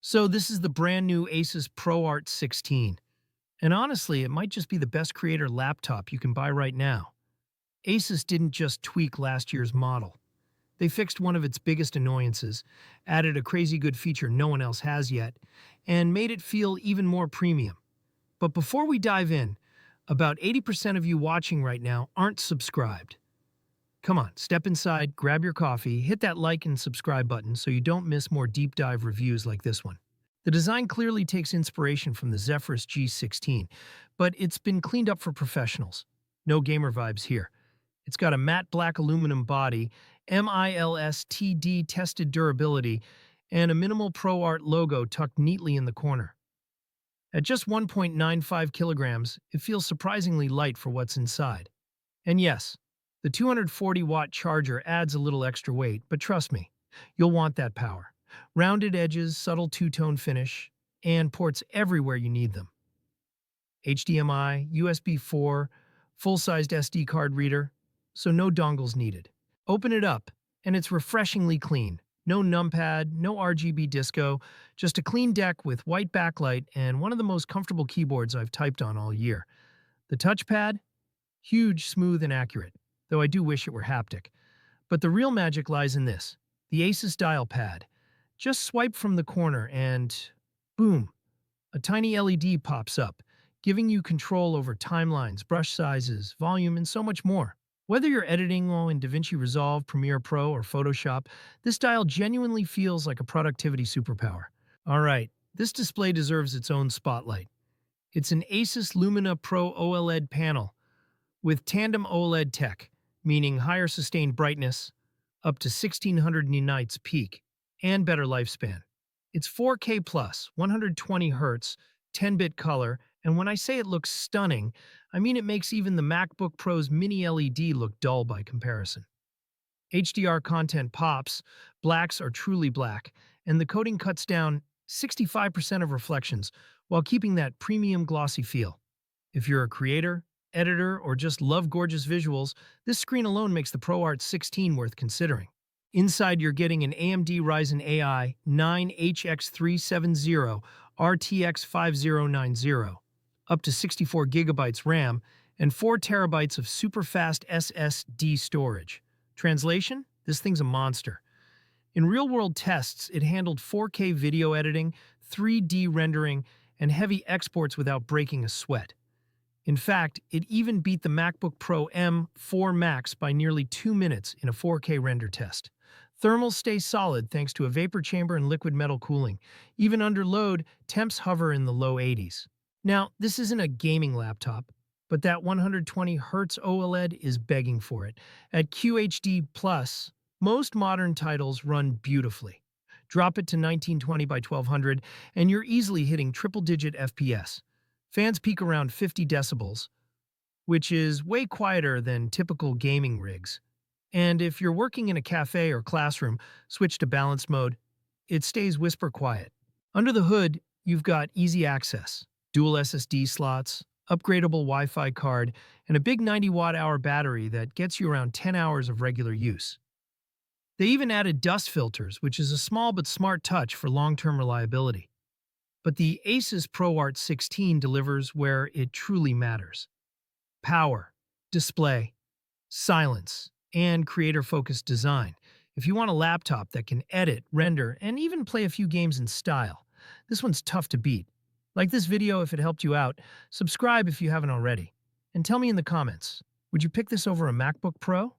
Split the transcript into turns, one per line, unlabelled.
So this is the brand new Asus ProArt 16. And honestly, it might just be the best creator laptop you can buy right now. Asus didn't just tweak last year's model. They fixed one of its biggest annoyances, added a crazy good feature no one else has yet, and made it feel even more premium. But before we dive in, about 80% of you watching right now aren't subscribed. Come on, step inside, grab your coffee, hit that like and subscribe button so you don't miss more deep dive reviews like this one. The design clearly takes inspiration from the Zephyrus G16, but it's been cleaned up for professionals. No gamer vibes here. It's got a matte black aluminum body, MILSTD tested durability, and a minimal ProArt logo tucked neatly in the corner. At just 1.95 kilograms, it feels surprisingly light for what's inside. And yes, the 240-watt charger adds a little extra weight, but trust me, you'll want that power. Rounded edges, subtle two-tone finish, and ports everywhere you need them. HDMI, USB 4, full-sized SD card reader, so no dongles needed. Open it up, and it's refreshingly clean. No numpad, no RGB disco, just a clean deck with white backlight and one of the most comfortable keyboards I've typed on all year. The touchpad? Huge, smooth, and accurate, though I do wish it were haptic. But the real magic lies in this, the Asus dial pad. Just swipe from the corner and boom, a tiny LED pops up, giving you control over timelines, brush sizes, volume, and so much more. Whether you're editing in DaVinci Resolve, Premiere Pro, or Photoshop, this dial genuinely feels like a productivity superpower. All right, this display deserves its own spotlight. It's an Asus Lumina Pro OLED panel with Tandem OLED tech, meaning higher sustained brightness, up to 1600 nits peak, and better lifespan. It's 4K plus, 120 Hz, 10-bit color, and when I say it looks stunning, I mean it makes even the MacBook Pro's mini LED look dull by comparison. HDR content pops, blacks are truly black, and the coating cuts down 65% of reflections while keeping that premium glossy feel. If you're a creator, editor, or just love gorgeous visuals, this screen alone makes the ProArt 16 worth considering. Inside, you're getting an AMD Ryzen AI 9HX370 RTX 5090, up to 64 gigabytes RAM, and 4 terabytes of super-fast SSD storage. Translation? This thing's a monster. In real-world tests, it handled 4K video editing, 3D rendering, and heavy exports without breaking a sweat. In fact, it even beat the MacBook Pro M4 Max by nearly 2 minutes in a 4K render test. Thermals stay solid thanks to a vapor chamber and liquid metal cooling. Even under load, temps hover in the low 80s. Now, this isn't a gaming laptop, but that 120 Hz OLED is begging for it. At QHD+, most modern titles run beautifully. Drop it to 1920 by 1200, and you're easily hitting triple-digit FPS. Fans peak around 50 decibels, which is way quieter than typical gaming rigs. And if you're working in a cafe or classroom, switch to balanced mode. It stays whisper quiet. Under the hood, you've got easy access, dual SSD slots, upgradable Wi-Fi card, and a big 90-watt-hour battery that gets you around 10 hours of regular use. They even added dust filters, which is a small but smart touch for long-term reliability. But the Asus ProArt 16 delivers where it truly matters. Power, display, silence, and creator-focused design. If you want a laptop that can edit, render, and even play a few games in style, this one's tough to beat. Like this video if it helped you out, subscribe if you haven't already, and tell me in the comments, would you pick this over a MacBook Pro?